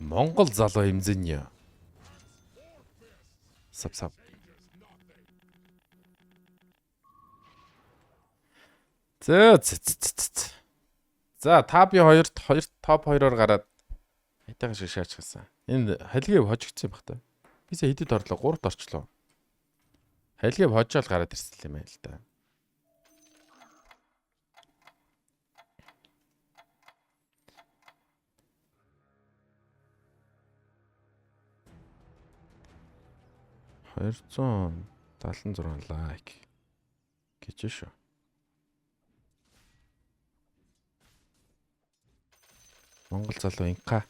Монгол залуу хэмзэн. Сав. За та би хоёрт топ 2-оор гараад хайтайгаа шиг шаачсан. Энэ халигэв хожигдсан юм бах та. Бисээ хэдэд орлоо 3-т орчлоо. Халигэв хожоол гараад ирсэн юм байл л да. $276 лайк гэж шүү. Монгол залуу инкаах.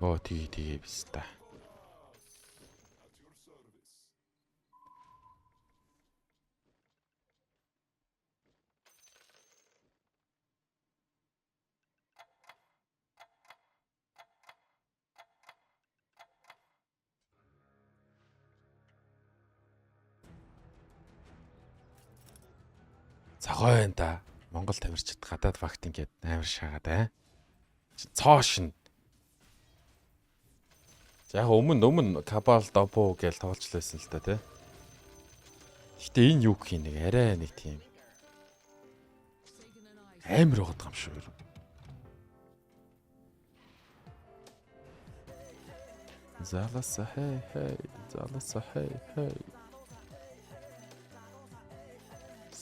Оо тэгээ биш та. Цагаан байна да. Монгол тамирчид гадаад факт ингээд амар шаагаад цоошин. Яг өмнө Кабал Добо гэж тоглож лээсэн л та тий. Гэтэ энэ юу гэх юм нэг арай нэг тийм амар байгаа юм шүү. Заласа хей.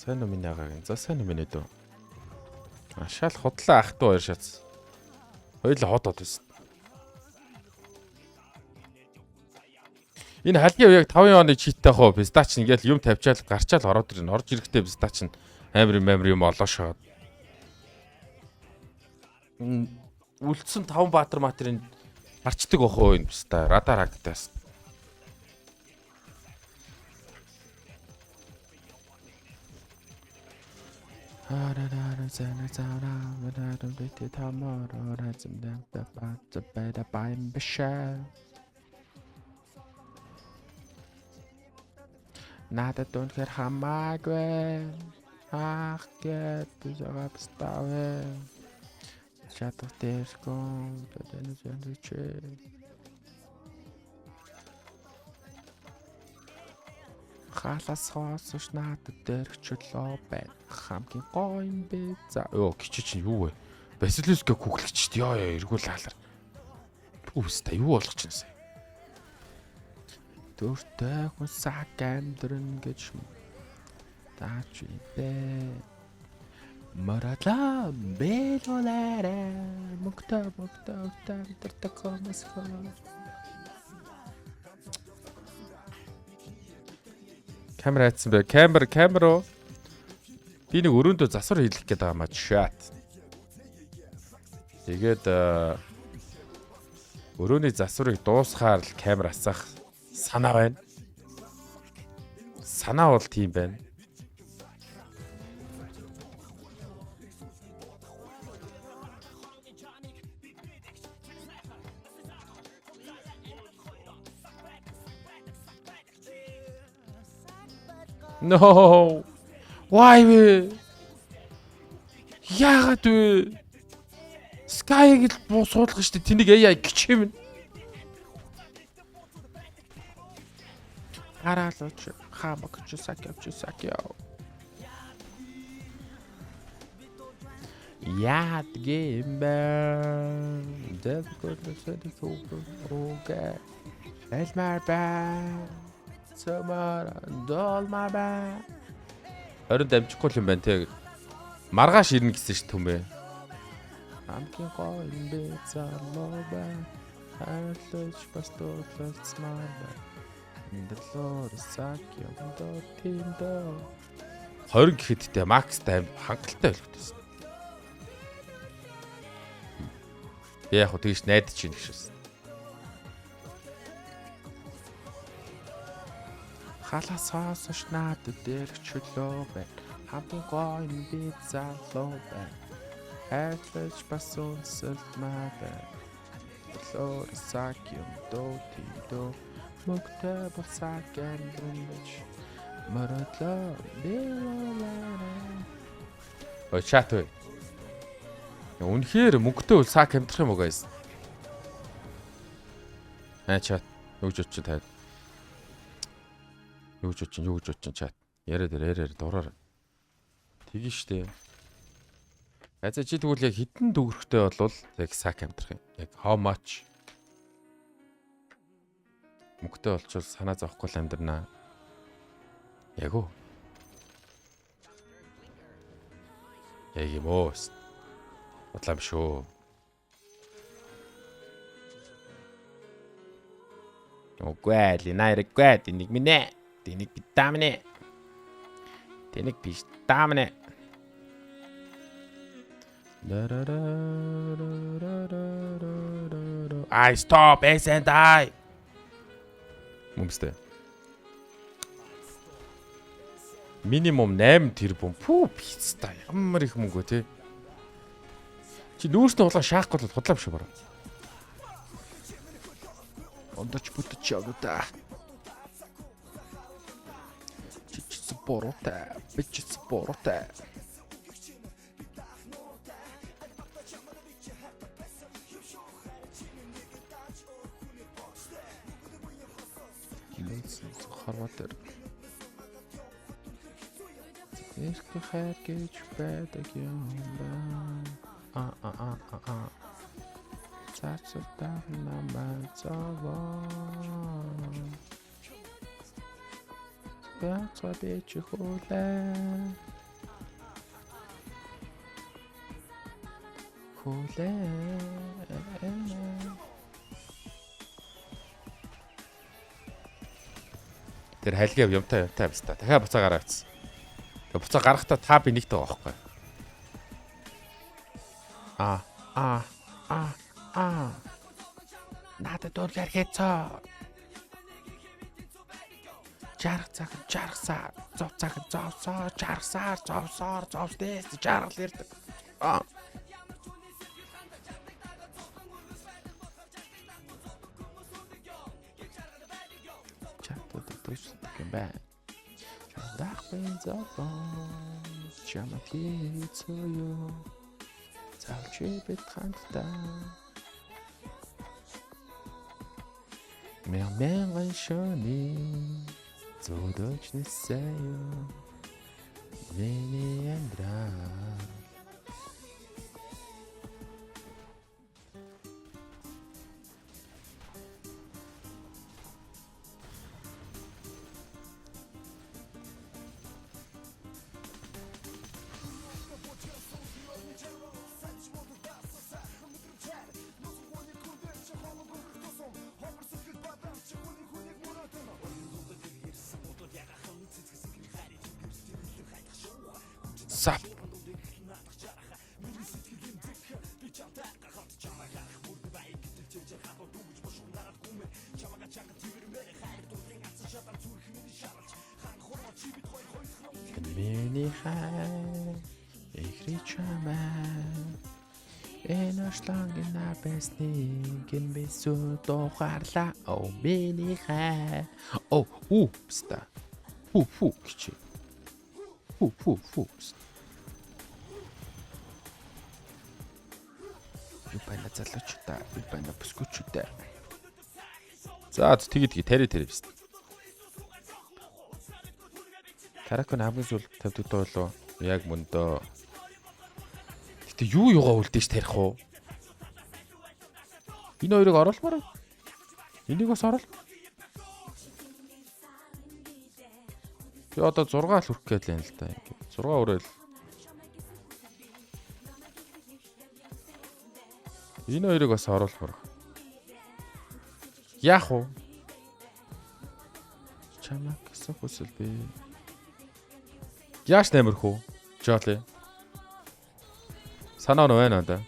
Сайн уу минь яагаад за сайн уу минь дөө. Ашаал хотлоо ах トゥ хоёр шац. Хоёул хотод байсан. Энэ халгийн яг 5 оны читтэй хоо пистач ингээл юм тавьчаал гарчаал ороод ирнэ. Орж ирэхдээ пистач амар юм олоошоод. Үлдсэн 5 баатар материйн гарчдаг охоо энэ писта радар хагдтаас. Надад үнэхээр хамаагүй. Ах гээд бижага пставэ. Чатах дээрком тэдэн зэнчээ. Халаас хоосш надад дээрчлөө байна. Хамгийн гоё юм бэ. За ёо кичи чи юу вэ? Басилиска күглэгчд ёо эргүүл хаалар. Үстэ юу болох ч юм сая. Дөртэй хүн саг амьдрын гэж таач бэ. Марала белолара мукта тартакомас хоо. Камера хайцсан бай. Камера. Би нэг өрөөндөө засвар хийлгэх гээд байгаа маа чат. Тэгээд өрөөний засварыг дуусгаар л камер асаах санаа байна. Санаа бол тийм байна. No. Why вэ? Яагаад вэ? Sky-г л суулгах штэ тэнийг AI гिचхэмнэ. Харалууч хамагч сакяв. Яад гэмбэ. Дэвгөлөсөд фуга. Элмар ба. Самара долмар ба. Орон дамжихгүй юм байна те. Маргааш ирнэ гэсэн ш түмээ. Хамгийн гоё юм бэ залуу ба. Хайлж бас дуулцмаар ба. Индэрлоор сакяв тиндо. 20 гэхэдтэй макстай хангалттай байлгдсан. Би яг хөө тэгж найдаж чинь гэшээс. Халаас хоосш надад дээрчлөө байна. Хамгийн гоё юм би залуу байна. Хайлж бас үнсэлт маа байна. Лор саким до тидо мукта басакан дэмж маратла бэлэлэ. Ой чат вэ. Үнэхээр мөнгөтэй үл сак амтрах юм уу guys? Чат. Юу ч очиж таад. Юу ч очиж чат. Яриад дураар. Тэгин штэ. Аза чи тэгвэл яг хитэн дүүрхтэй болвол яг сак амтрах юм. Яг how much? Мөнгөтэй болчвол санаа зовхгүй л амьдрнаа. Яг уу. Яг юм уу? Бодлоо биш үү? Үгүй л найраггүй тэнийг минь. Тэнийг битамнэ. Тэнийг биш таамнэ. I stop and I. Мөмстэй. Минимум 8 тэрбум. Пүү пицца ямар их мөнгө те. Чи нүүрснээ улаан шаахгүй л худлаа биш бараа. Ондоч бүтэж явда. Чичс борота, бичс борота. Харватер. Ирэх хайр гэж байдаг юм ба. Цацтай намайг зовоо. Бяцаа бич хулээ. Тэр хайлгаа юмтай байста. Дахиад буцаа гараа авчихсан. Тэгээ буцаа гарахтаа та би нэгтэй байгаа байхгүй. Надад дөргөр хийцээ. Жаргасаа, зовсоор, жаргасаар, зовсдээс жаргал ирдэг. Чатад төсөлдөг юм байна. Дахын зовоо, чамаг хийцээ. Цаавч бит хандтаа. Мянган шоны зодож нэсэё. Вени андра. Сап. Миний хай ихричамаа энэшлангийн набэсний гин бисүү дохарлаа о миний хай о упста фу кичи фу Юпана залуучуудаа, юпана бүсгүүчүүдээ. За тэгээд тари биз. Таракон хамгийн сүүл 50 болоо яг мөндөө. Гэтэ юу юугаа үлдээж тарих уу? Энэ хоёрыг оруулмаар. Энийг бас оруул. Би одоо 6 л хүрэх гээл юм л да. 6 өрөөл. Энэ хоёрыг бас оруулах. Яах вэ? Чамаг гэсэн хүсэл би. Яаш нэмэрхүү? Жолы. Санаа нь байна да.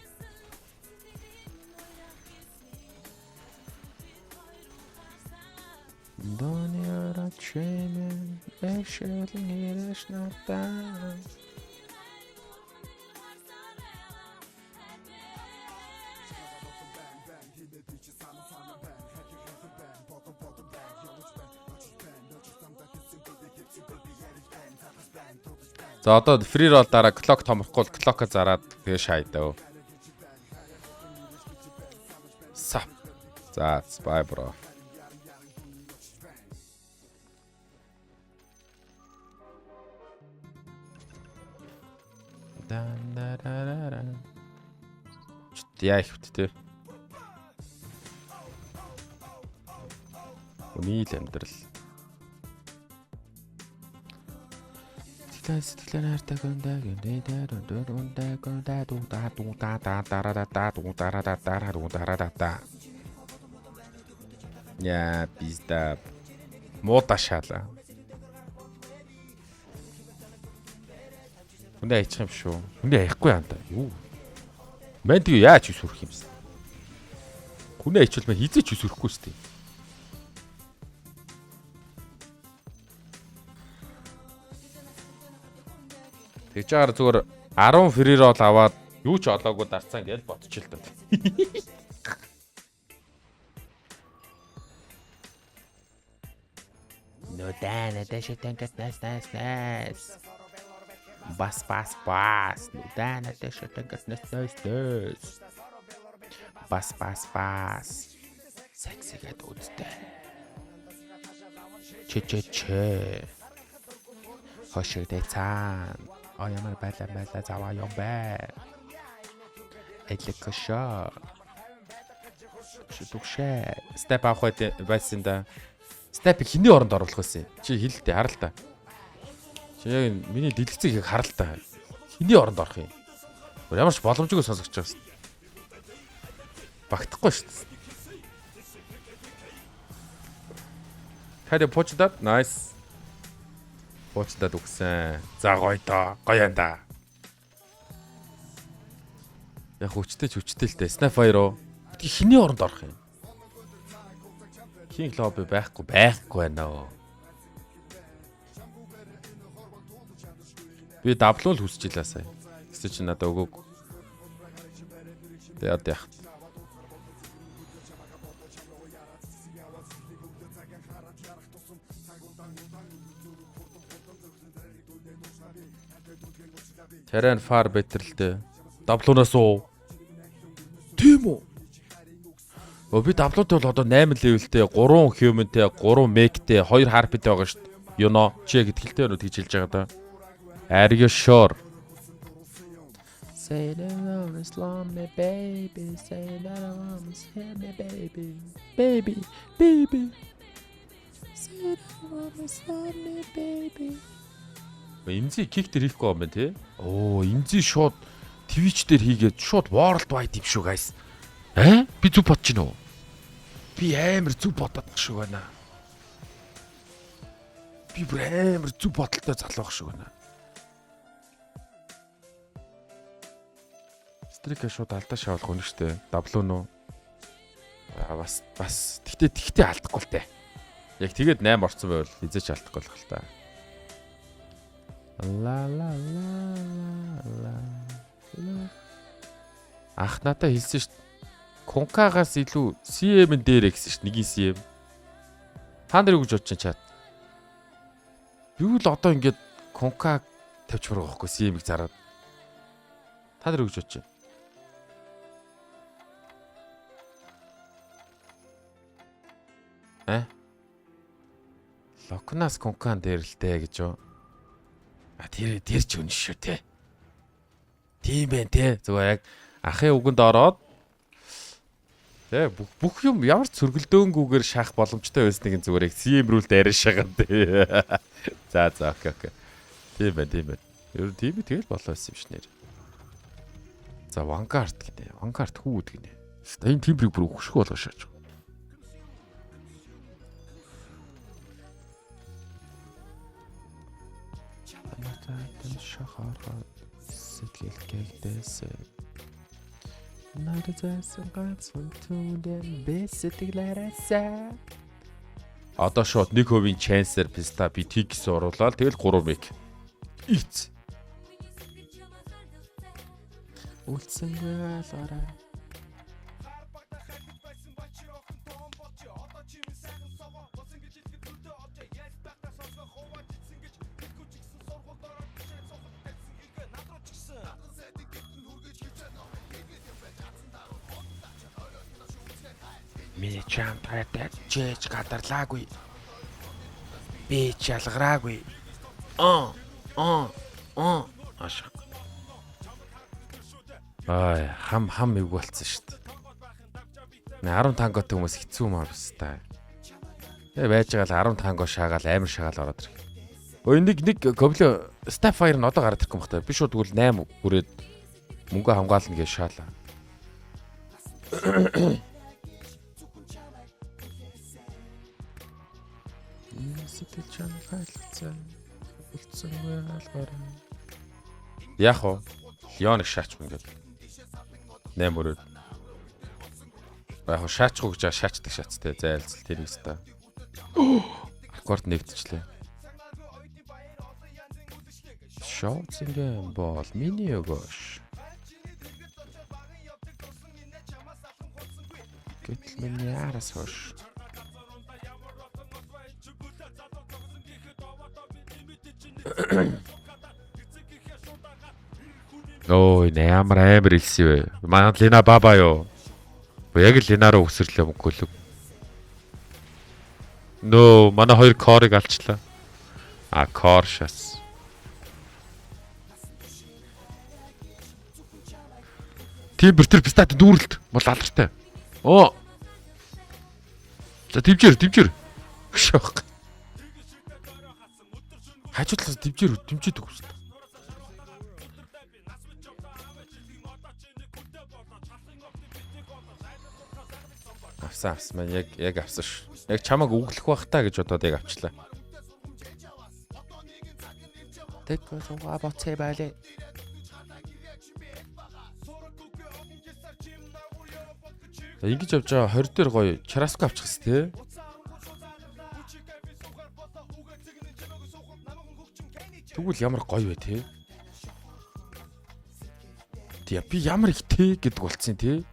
Дониара чемен эшелин ирэж надаа. За одоо free roll дараа clock томрохгүй clock зараад тэгээ шайдаа. Сап. За bye bro. Яа их битээ. Үний л амьдрал. Сэтгэлээ хайртай гүндээ яа пизда муута шаала. Хүнээ аячих юм шүү. Хүнээ аяхгүй яа та. Юу? Мэн тэгээ яаж үсвэрх юмсан? Хүнээ аячвал мэн хизээч үсвэрхгүй шүү дээ. Тэгж чагаар зүгээр 10 free roll аваад юу ч олоогүй дарцсан гэж бодчих л та. No dana дэшэтэн гэснэс. Бас. No dana дэшэтэн гэснэс. Бас. Сексигээд үзтээ. Че. Хошиг дэцан. Ямар байла заваа юм бэ. Элекошо. Шүтүшээ. Степ авах байсан да. Степ хиний оронд оруулах байсан. Чи хэлэлтэй хараа л та. Чи яг миний дэлгэцийг яг хараа л та. Хиний оронд орох юм. Ямар ч боломжгүй сонсогч байгаа. Багтахгүй шүү дээ. Хадэ почдад nice. Почдад үгсэн. За гоё доо. Гоё янда. Яг хүчтэй л дээ. Snapfire. Хиний оронд орох юм. King lobby байхгүй байна оо. Би даблуул хүсчихлээ сая. Гэсэн чинь надад өгөөг. Тэгээд яах. Terran far better л дээ. Даблуунаас уу. Тийм үү? Би даблуутай бол одоо 8 левелтэй, 3 human-тэй, 3 mech-тэй, 2 harpy-тэй байгаа шүү дээ. You know, чи яг итгэлтэй өнөд хийж хэлж байгаа да. Are you sure? Say that I'm Islam me baby, say that I'm Islam me baby. Baby. Say that I'm Islam me baby. Инзи кик дээр хийхгүй юм байна те. Оо, инзи шууд Twitch дээр хийгээд шууд worldwide юм шүү guys. Би зүг бодож гинөө. Би амар зүг бодоод баг шүү байна. Би бүр амар зүг бодолтой залуу баг шүү байна. Стрик шууд алдаа шавуулах үнэ штэ. Даблуу нуу. Бас тэгтээ алдахгүй л те. Яг тэгээд 8 орцсон байвал хизээч алдахгүй л хэл та. La. Ах надаа хэлсэн штт. Конкагаас илүү CM-ын дээр гэсэн штт нэгийн CM. Та нар юу гэж бодож чинь чат? Юу л одоо ингээд конкаг тавьж байгаа байхгүй CM-ийг зараад. Та нар юу гэж бодож чинь? Локнас конкан дээр л дээ гэж юу? Тэр ч үнэ шүү те. Тийм байх те. Зүгээр яг ахын үгэнд ороод те бүх юм ямар ч сөргөлдөөнгүйгээр шахах боломжтой байсныг зүгээр яг CM рүүл дайран шагаад те. За окей. Тийм байна. Ер нь тийм тэгэл болоо байсан юм шнэр. За Vanguard гинэ. Vanguard хүүд гинэ. Энэ тимбрийг бүр өгшгөө болгоо шааж. Шахаад сэтгэлгээдээс надад ганцхан түндэн бэсэтгэлээрээсээ одоо шууд 1% chance-ээр писта би тикс оруулаад тэгэл 3 мэг ийц үлдсэнгүй алгараа Миний чамтай жээж гадарлаагүй. Би ч ялгараагүй. Ашиг. Хам ив болцсон шүү дээ. 10 танготой хүмүүс хэцүү маа бастай. Тэгээ байж байгаа л 10 танго шаагаал амар шаагаал ороод ирэх. Нэг гобло Starfire нь одоо гараад ирэх юм байна. Би шууд тэгвэл 8 хүрээд мөнгө хамгаална гэж шаалаа. Сэтгэл чанар хайлгцсан. Үлдсэн байлгараа. Яг уу Леоныг шаачих ингээд 8 өрөөд. Яг шаачих уу гэж шаачдаг шаттай зайлцэл тэр юмстай. Аккорд нэгдчихлээ. Шоуцинген бол миний өгөөш. Гэтэл миний араас хош. Ой, ямар илсэн вэ? Манай Лина баба юу? Яг л Линараа өсөрлөө мөнгөлөг. Нөө, манай хоёр корыг алчлаа. Кор шас. Тийм бертер пистат дүүрэлт бол алдартай. За дивжэр. Шок. Хажуудлаас дивжээд өгсөн. Авсан яг авсан ш. Яг чамаг өглөх бах та гэж бодоод яг авчлаа. Тэтгэл суугаа боцээ байлээ. Ингэж явж байгаа 20 дээр гоё чараско авчихс тээ. Тэгвэл ямар гоё вэ тээ. Би ямар их тээ гэдэг болцсон тээ.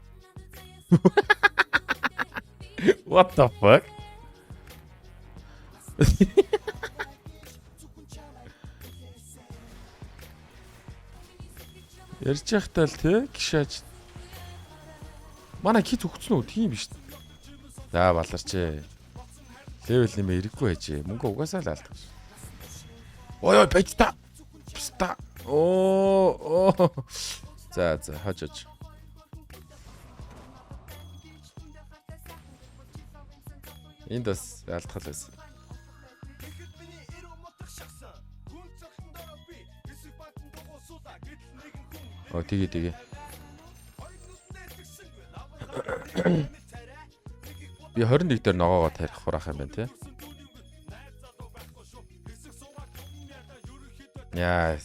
What the fuck? Ярьж байхдаа л тий гişааж. Манай кит өгцөн үү? Тийм биш. За баларч. Левел нэмээ ирэхгүй байжээ. Мөнгө угаасаа л алдах. Ой байж та. Пста. За хожож. Энд бас алдхал байсан. Тэгээ. Би 21 дээр ногоогоо тарих хураах юм байна те. Яа.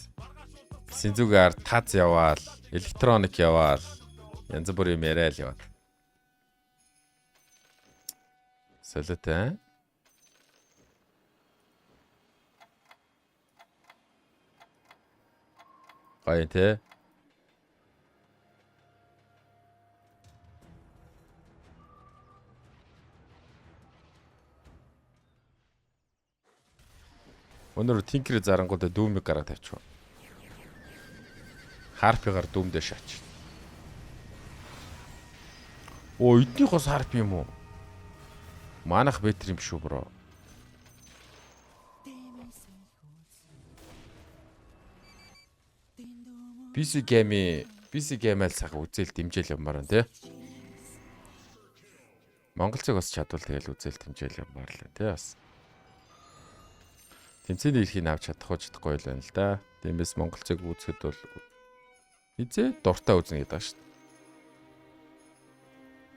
Синзугаар тац яваал, электроник яваал, янз бүрийн яриа л яваад. Солиотой. Гоё те. Өнөр тинкер зарангуудаа дүүмэг гараад тавьчихв. Харпигаар дүүмдээ шаач. Эдний хос харп юм уу? Манах бетер юм шүү бро. PC game-аар цаг үзэл дэмжээл юмар нь тий. Монгол цаг бас чадвал тэгэл үзэл дэмжээл юмар л тий бас. Тэмцээний эрхийг авч чадах уу чадахгүй л байна л да. Тиймээс монгол цаг үзэхэд бол хизээ дуртай үзнэ гэдэг шүү дээ.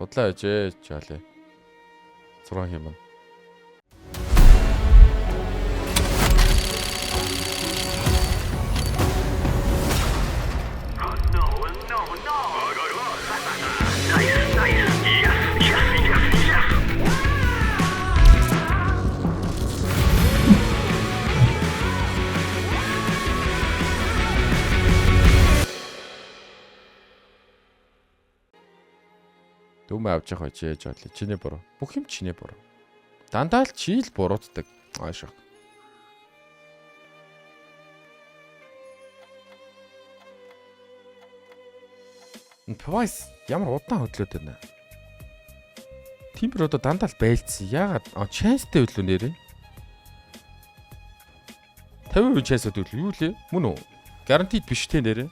Бодлоо ээжээ чаалаа. 6 хэмээн. Дүмээ авч явах хожээж бодлоо. Чиний буруу. Бүх юм чиний буруу. Дандаа л чи л буруутдаг. Аашаа. Пвайс ямар удаан хөдлөөд байна. Тимбер одоо дандаа л байлцсан. Яагаад? Chance-тэй үлээ нэрээ. 50% chance үлээ. Юу лээ? Мөн үү? Guaranteed биш те нэрээ.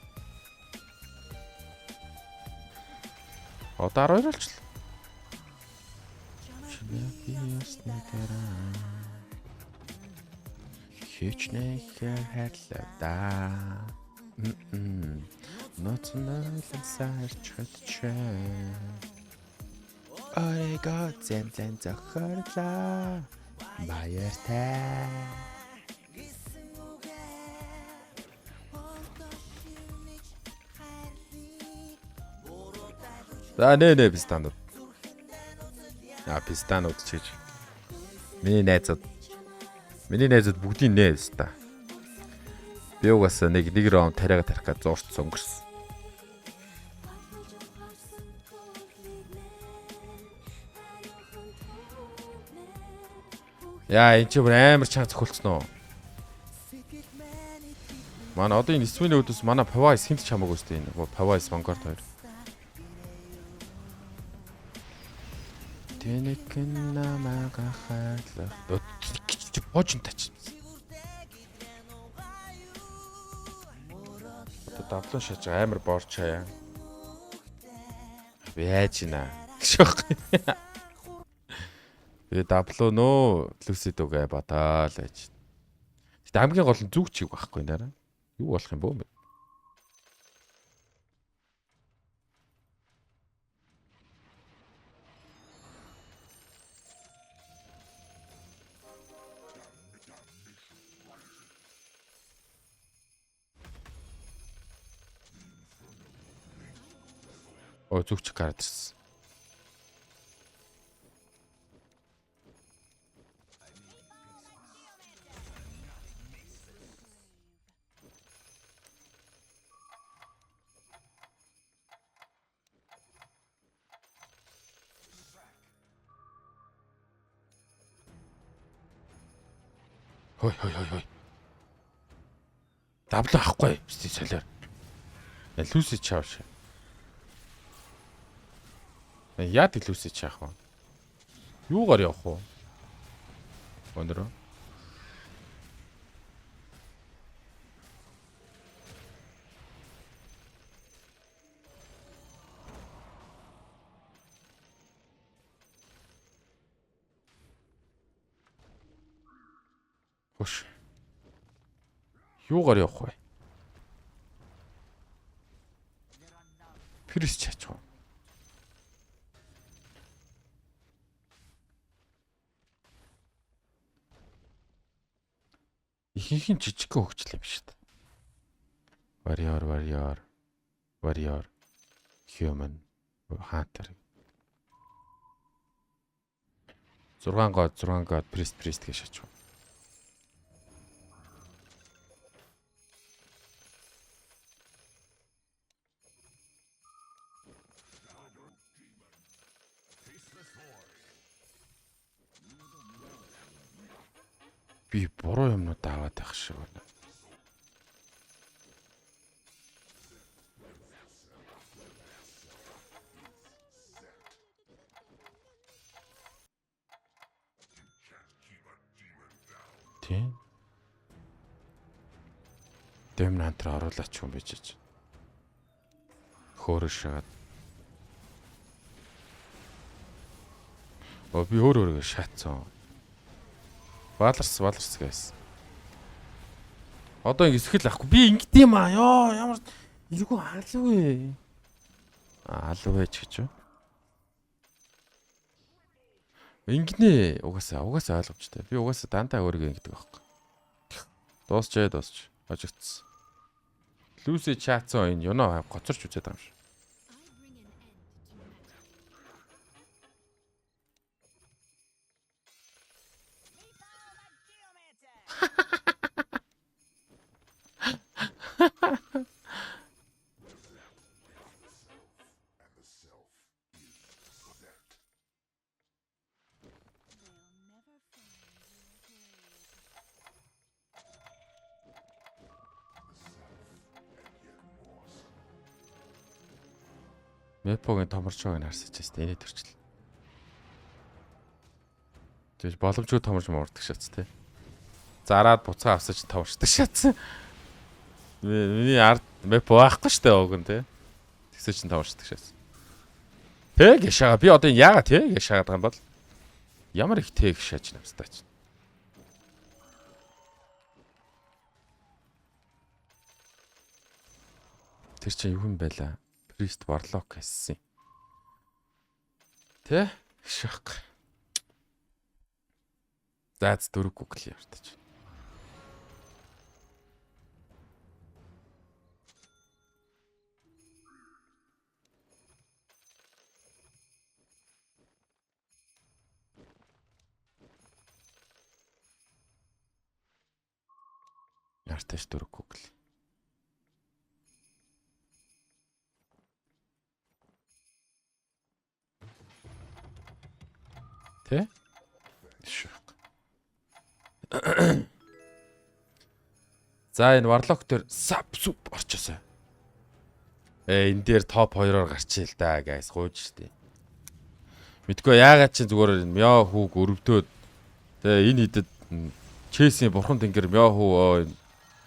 Одоо 12 болчихлоо. Хичнээн хайрлаа да. Ноцнол сарч хатчаа. Орего зэмлэн зохирлаа. Баяртай. Нэ пистанууд. Пистанууд чиж. Миний найзууд бүгдийн нээс та. Би угаасаа нэг раунд тариага тарих гэж зуурч өнгөрсөн. Яа, энэ ч амар чанга зохиолцсон уу? Манай одоо энэ Свиний өдөөс манай Pavais хинт ч хамаагүй өстэй энэ. Pavais Vanguard 2. Тэнэкэн намага хайлах. Божин тач. Одоо давлан шаж амар борчаа. Яаж ийна? Шох. Тэгээ даблуу нөө лүсэд үгээ батаал гэж. Гэтэ хамгийн гол нь зүг чиг байхгүй нэрэ. Юу болох юм бөө? Зүг чиг гараад ирсэн. Хой. Даблаа ахгүй. Бисти солиор. Лүсэ чааш. Яад лүсэ чаах вэ? Юугаар явах вэ? Өнөрөө. Хош. Юугаар явах вэ? Пирис чаач. Ихэнх нь жижигхэн хөгжил юм шүү дээ. Warrior, Human, Hunter. 6 god, Priest гэж шаач. Би буруу юмнууд аваад байх шиг байна. Тийм. Демон хантер оруулаач юм байж чаж. Хөөрөж шагаад. Би өөрөөрөө шаацсан. Валарс guys. Одоо ингэ эсхэл ахгүй. Би ингэд юм аа. Ёо ямар иргүү халуу ээ. Халуу байж гэж юу? Ингэнэ угаасаа ойлгомжтой. Би угаасаа дандаа өөрийгөө ингэдэг байхгүй. Дуусчээ. Ажигдсан. Лүсэ чаацсан энэ юунаа гоцорч үзээд байгаа юм шиг. Мэпогийн томорч байгааг харсаж байна. Эний төрчл. Тэгж боломжгүй томорж муурдаг шатс те. Зараад буцаа авсаж томорчдаг шатс. Миний ард мэп байхгүй штэ ууг нь те. Тэгсээ чин томорчдаг шатс. Тэг яшаага би одоо яага тэг яшаагаад байгаа юм бол ямар их тэг шааж намстаа чи. Тэр чинь юу юм байла? Priest Warlock гэсэн. Тэ? Шах. Заац дөрөв Google явартаж. Явартаж дөрөв Google. Тэ? Шах. За энэ Warlock дээр сап суп орчоосаа. Энэ дээр топ 2-оор гарчээ л да guys гуйж штий. Мэдгүй яагаад чи зүгээр мяа хүүг өрөвдөөд тэгээ энэ хидэд Чесийн бурхан тэнгэр мяа хүү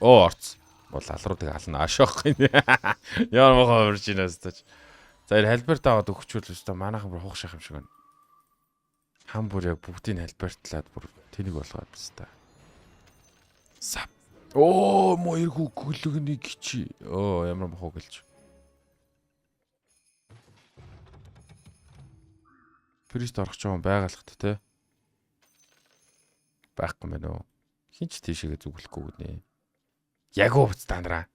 орц бол алруудыг ална ашаах юм. Яа мохоо урж инаас тач. За энэ халбарт аваад өгчүүл өстө манайхан бүр хух шах юм шиг байна. Хам бүр яг бүгдийг халбартлаад бүр тэнийг болгоод баста. Сап. Оо моёргүй гөлөгний гिची. Оо ямар мохоо гэлж. Прист орох ч юм байгаалхт те. Байхгүй мэн үү. Хинч тийшээгээ зүглэхгүй гэнэ. Яг уу стандраа.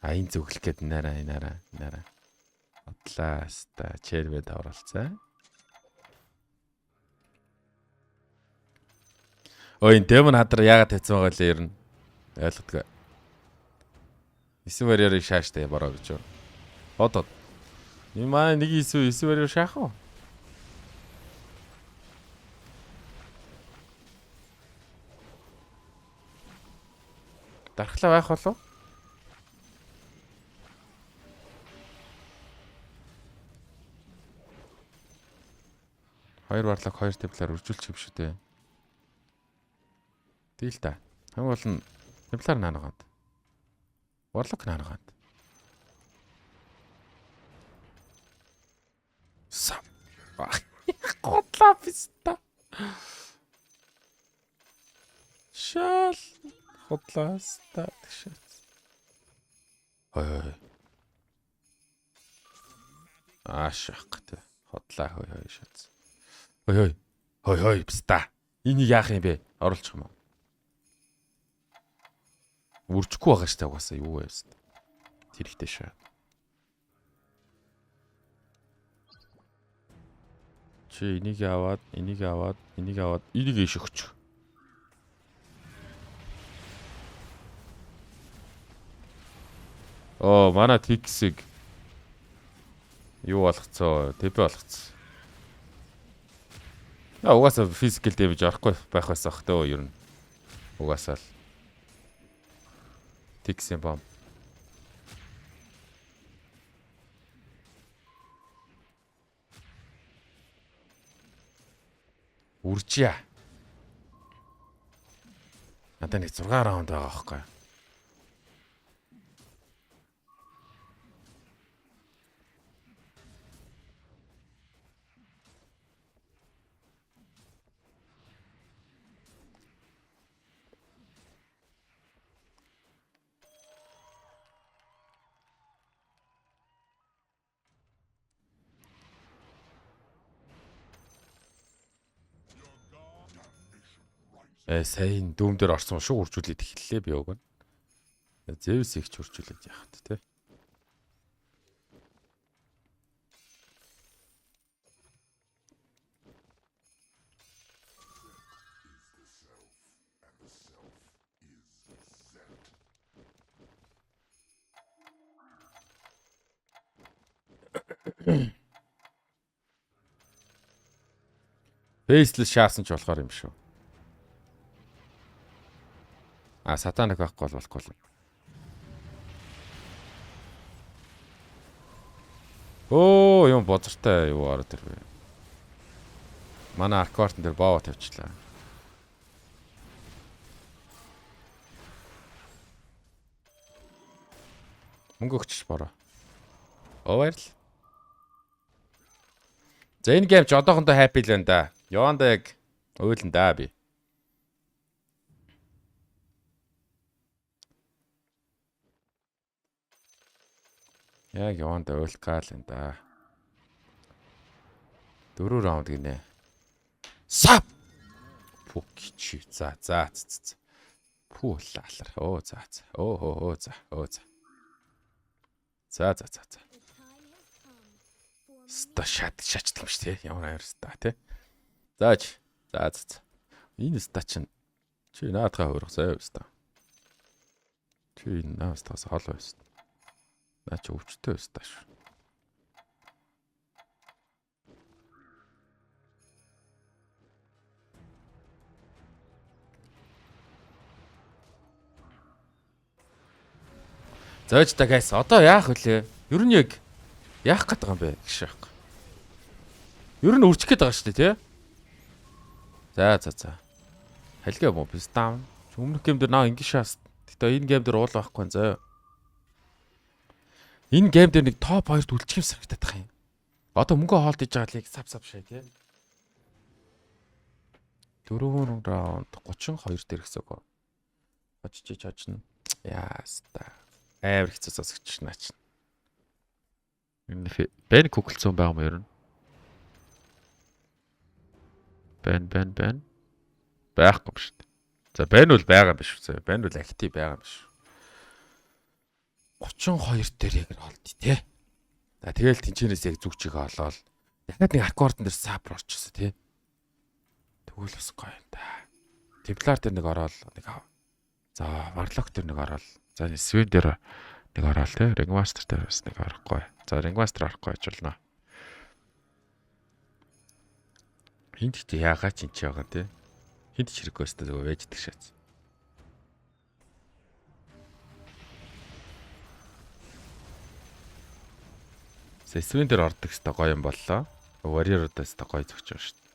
Айн зүглэх гээд нараа. Атласта червэд оролцсон. Ой, демон хадар яагаад тавьсан байгаа л ер нь ойлгодгүй. 9 варьярыг шааштай бороо гэж. Одод. Ийм аа нэг 9 варьяр шаах уу? Дархлаа байх болов? Хоёр Warlock 2 Templar үржүүлчих юм шүү дээ. Дийл та. Хамгийн гол нь Templar наагаад. Warlock наагаад. Сам. Готлаа писта. Шал. Готлааста тэгшээ. Хой. Аашах гэдэг. Хотлаа хой шац. Хой писта. Энийг яах юм бэ? Оруулчих юм уу? Үржихгүй байгаа штэ угаасаа юу вэ? Тэр ихтэй шаа. Чи энийг аваад энийг ийш өгч. Оо, манай Тиксиг юу болгоцоо? ТП болгоцсон. Угаасаа физикал дэмэж орохгүй байх байсан хэ төө ер нь. Угаасаа л Тиксийн бом. Үржиа. Надад нэг 6 раунд байгаа аахгүй. Сайн дүүм дээр орсон шүү үржүүлээд эхэллээ би уг нь. Зевс ихч үржүүлээд яахад те. Фейслес шаасан ч болохоор юм шүү. Сатанак байхгүй болохгүй л. Оо, юм бозортой юу ороод ирвэ. Манай арквартн дээр бооо тавьчлаа. Мөнгө өгч бороо. Баярлал. За энэ гейм ч одоохондоо хайпи л байна да. Яванда яг ойлн да би. Яг яванда ойлкаал энэ да. 4 раунд гинэ. Сап. Пүкчи. За. Пүү лаалар. Оо за. Оо за. За. Ста шатдаг юм шүү те. Ямар аяр ста те. Зааж. За. Энэ ста чинь чи наадхаа хөрөх заяа ста. Чи наастаас хол байс. Наа чи өвчтэй ста шүү. Зөөж та гайс одоо яах вүлээ? Ер нь яг яах гээд байгаа юм бэ гэж аахгүй. Ер нь үржих гээд байгаа шүү дээ, тий? За. Халгаа мó бис даун. Өмнөх гейм дээр наа ингэ шаас. Гэтэ энэ гейм дээр уул байхгүй заяа. Энэ гейм дээр нэг топ 2-т үлчих юм санагдаад байгаа юм. Одоо мөнгө хоолт хийж байгаа лиг сав шээ, тий? 4 раунд 32 дээр гэсэн үг. Очиж очно. Яаста. Амар хэцүү засагч наач. Энэ бэн куклцсон байгаа юм ер нь. Бэн. Байхгүй юм шүү дээ. За бэн бол байгаа юм биш үү? Бэн бол актив байгаа юм биш. 32 дээр яг олд тий. За тэгэл тэнчэнээс яг зүгчийг олоод дахиад нэг аркордон дээр сапр орчихсон тий. Тэгвэл бас гоё юм да. Темплар дээр нэг ороод нэг за варлок дээр нэг ороод за свен дээр нэг ороод тий. Ringmaster дээр бас нэг орохгүй. За Ringmaster орохгүй ажиллана. Хинт ч яагаа ч энэ ч байгаа тий. Хинт ч хэрэггүй өстой зөв вэждэг шаац. Свен дээр ордог өстой гоё юм боллоо. Warrior-уудаас та гоё зөгч байгаа шүү дээ.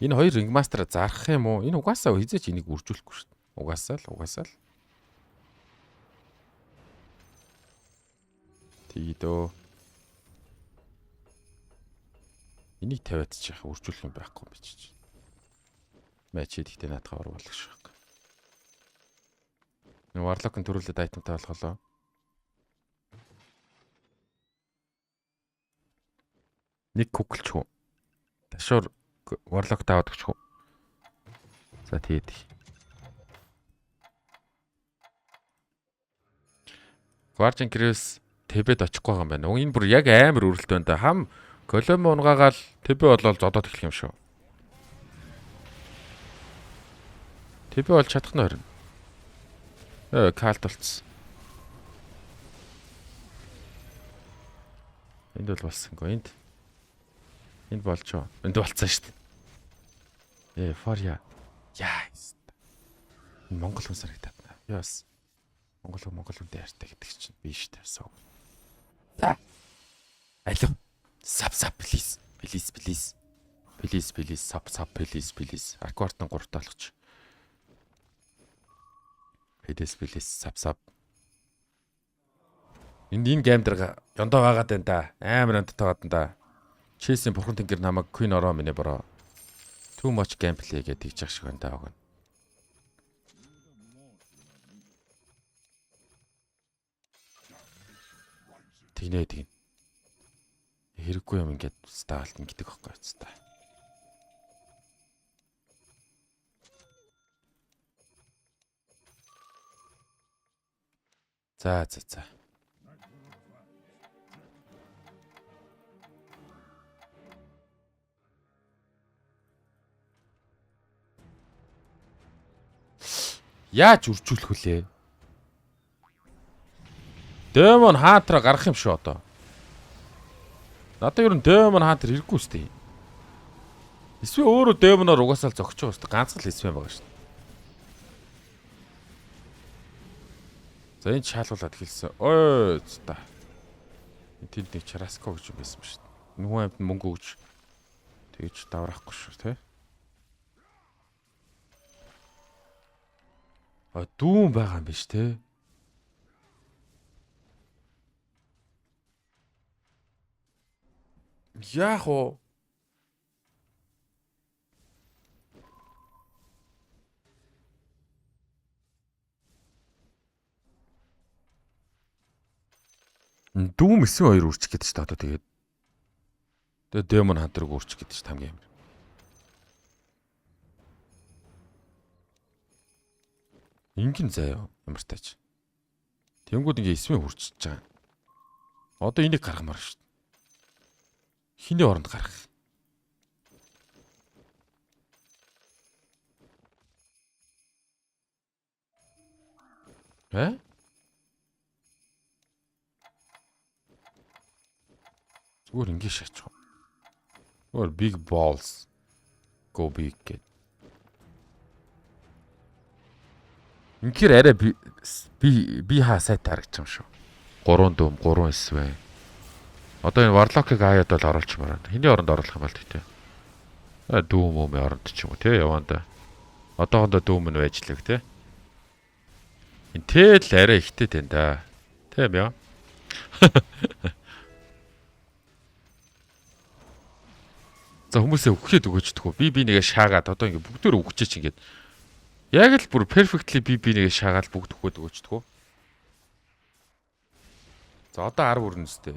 Энэ хоёр Ringmaster зарах юм уу? Энэ угаасаа хизээч энийг үржүүлэхгүй шүү дээ. Угаасаа л. Тийдөө. Энийг тавиад ч яах үржүүлэх юм байхгүй юм бичиж. Мэчид ихтэй наадахаар оруулах шиг. Нэг Warlock-ын төрүүлээд айтемтай болохолоо. Нэг куклч хөө. Ташуур Warlock таваад өгч хөө. За тэгээд. Guardian Grace Тэбэд очихгүй юм байна. Энэ бүр яг амар өрөлт байна да. Хам Коломо унгаагаал Тэбэ болол зодоод эхлэх юм шүү. Тэбэ бол чадах нь орно. Калт болцсон. Энд бол болсонгүй энд. Энд болчоо. Энд болцсон шүү дээ. Форя. Яас. Монгол хүн сарагдаад байна. Яас. Монгол хүн дээртэй гэдэг чинь биш дээ. Сов. За. Алло. Сап please. Please. Сап please. Арквартын 3 таалгач. Please. Сап. Энэ гейм дээр ёндоо байгаад байна да. Амар ондтой байгаад байна да. Чесийн бурхан тэнгэр намайг Queen ороо минь бороо. Too much gameplay гэдэг тэгж ах шиг байна да. Тэгнэ. Хэрэггүй юм ингээд стаалт ингэдэг байхгүй хэвчээ. За. Яаж үржүүлэх вүлээ? Demon Hunter гарах юм шүү одоо. Надад ер нь Demon Hunter хэрэггүй шүү дээ. Эсвэл өөрөө Demon-оор угаасаа л зогчоо шүү дээ. Ганцхан л эсвэл байгаа шүү дээ. За энэ шаалгуулад хэлсэн. Ой та. Тэнд нэг Чараско гэж юм байсан шүү дээ. Нүхэн амт мөнгө өгч тэгж давраахгүй шүү те. А дүүн байгаа юм биш те. Яах вэ? Дүүм 9-2 үрчих гэдэг чинь одоо тэгээд. Тэгээд Demon Hunter-ыг үрчих гэдэг чинь хамгийн амар. Ингэн заяа ямар тааж. Тэнгүүд ингээ 9-ийн хүрчихэж байгаа. Одоо энийг гаргамаар шүү дээ. Хиний оронд гарах. Зүгээр ингэ шаачих. Зүгээр big balls go big гэд. Инхээр арай би хаа сайт харагч юм шүү. 3 дөм 3 эсвэ. Одоо энэ Warlock-ыг аяад бол оруулчмаар байна. Хиний оронд оруулах юм бол тээ. Дүүм өмөө оронд ч юм уу тий яванда. Одоохондоо дүүм нь байжлаг тий. Энэ тэл арай ихтэй тэн да. Тийм яа. За хүмүүсээ өгөхөд өгөөждгөө. Би нэгээ шаагаад одоо ингээ бүгдөө өгчээч ингээд. Яг л бүр perfectly би нэгээ шаагаад бүгд өгөхөд өгөөждгөө. За одоо 10 өрнөстэй.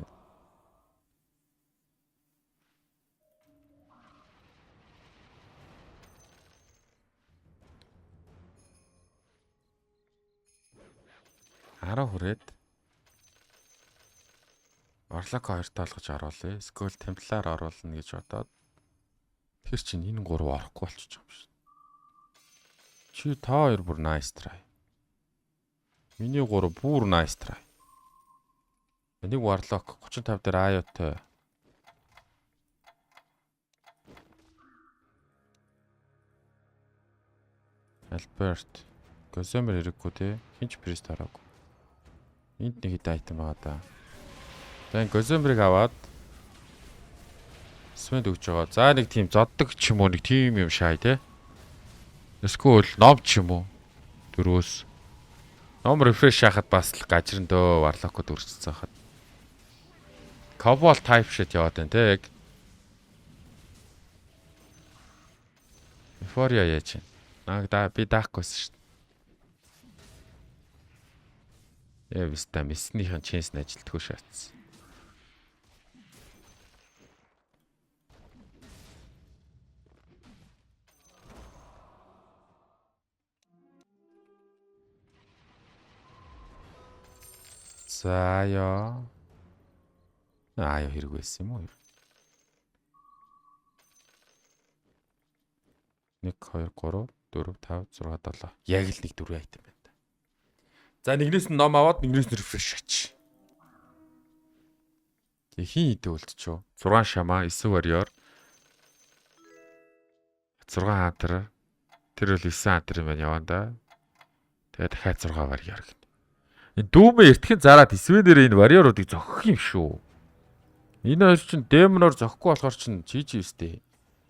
Араа хүрээд Warlock 2 таалгаж оруулъя. Skull Templar оруулна гэж бодоод тэр чинь энэ 3 орохгүй болчих юм шиг. Чи та 2 бүр nice try. Миний 3 бүр nice try. Энийг Warlock 35 дээр аюутай. Albert Gossamer хэрэггүй те. Хинч priest хараагүй. Энд нэг хэд айтем байгаа да. За Gossamer-ыг аваад Swend өгч байгаа. За нэг тийм зоддог ч юм уу нэг тийм юм шаая те. Эсвэл ном ч юм уу. Дөрөөс ном refresh шахад бас л гажрандөө Warlock-д үржицсэн хаад. Cobalt type shit яваад байна те. Euphoria яаж байна? Би даахгүйсэн шүү дээ. Виста месснийхэн ченс нь ажилтгүй шаацсан. За яа. Яа хэрэг байсан юм уу? 1 2 3 4 5 6 7. Яг л нэг 4 айтем байна. За нэгнээс нь ном аваад нэгнээс нь refresh хийч. Тэг хин идэ үлдчихв. 6 шама, 9 warrior. 6 хантер. Тэр бол 9 хантер юм байна яванда. Тэгээ дахиад 6 warrior гэнэ. Энэ дүүмээ эртхэн зараад эсвэнээр энэ warrior-уудыг зохих юм шүү. Энэ хоёр чинь демоноор зохихгүй болохоор чинь чиж юустэй.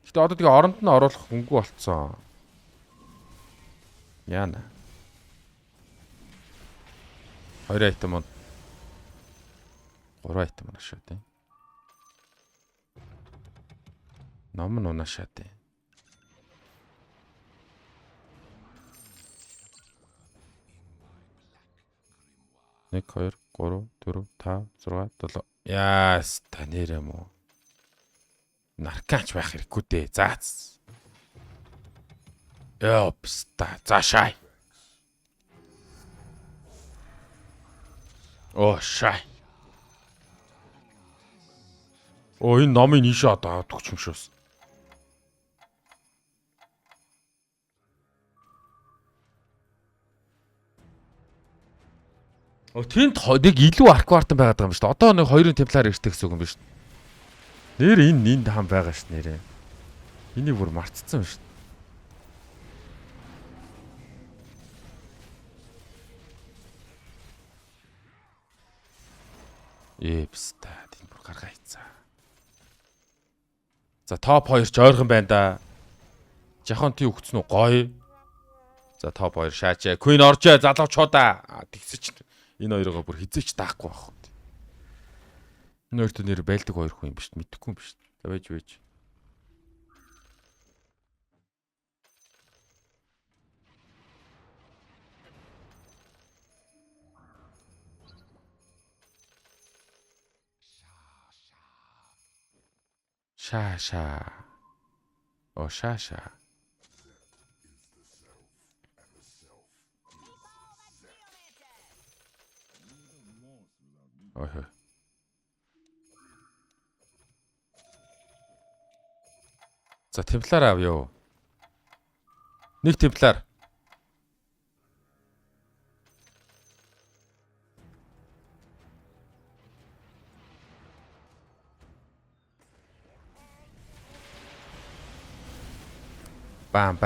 Гэтэ одоо тэгээ оронд нь оруулах хөнгөө болцсон. Яана. 2 айтем уу? 3 айтем унашаа тий. Ном нь унашаа тий. Нэг 2 3 4 5 6 7. Яас та нэрэмэ үү. Наркач байх хэрэггүй дээ. Заац. Ёпс та заашай. Оо шай. Оо энэ номын ийшээ одоо авдаг юм шээс. Оо тэнд нэг илүү арквартан байгаад байгаа юм шүү дээ. Одоо нэг 2-ын темплар ирдэг гэсэн үг юм биш үү? Нэр энд хам байгаа ш нэрээ. Энийг бүр мартцсан юм ш. Эпста тийм бүр гаргаа хийцаа. За топ 2 ч ойрхон байна да. Жахон тий өгцөн үү гоё. За топ 2 шаачаа. Queen оржээ залуучуудаа. Тэгсэж энэ хоёроо бүр хизээч даахгүй байх. Энэ хоёрт нэр байлдаг хоёр хүн юм биш мэдэхгүй юм биш. За байж. Шаа. О шаа. Ой. За темплар авъя. Нэг темплар. Бам.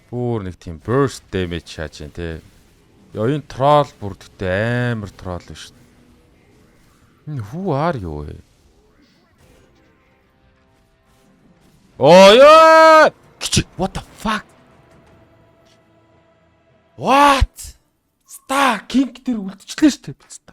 Бүр нэг тийм burst damage шааж जैन те. Ёо энэ troll бүрдэгтэй амар troll шүү дээ. Энэ who are you вэ? Oh ёо! What the fuck? What? Star King дээр үлдчихлээ шүү дээ.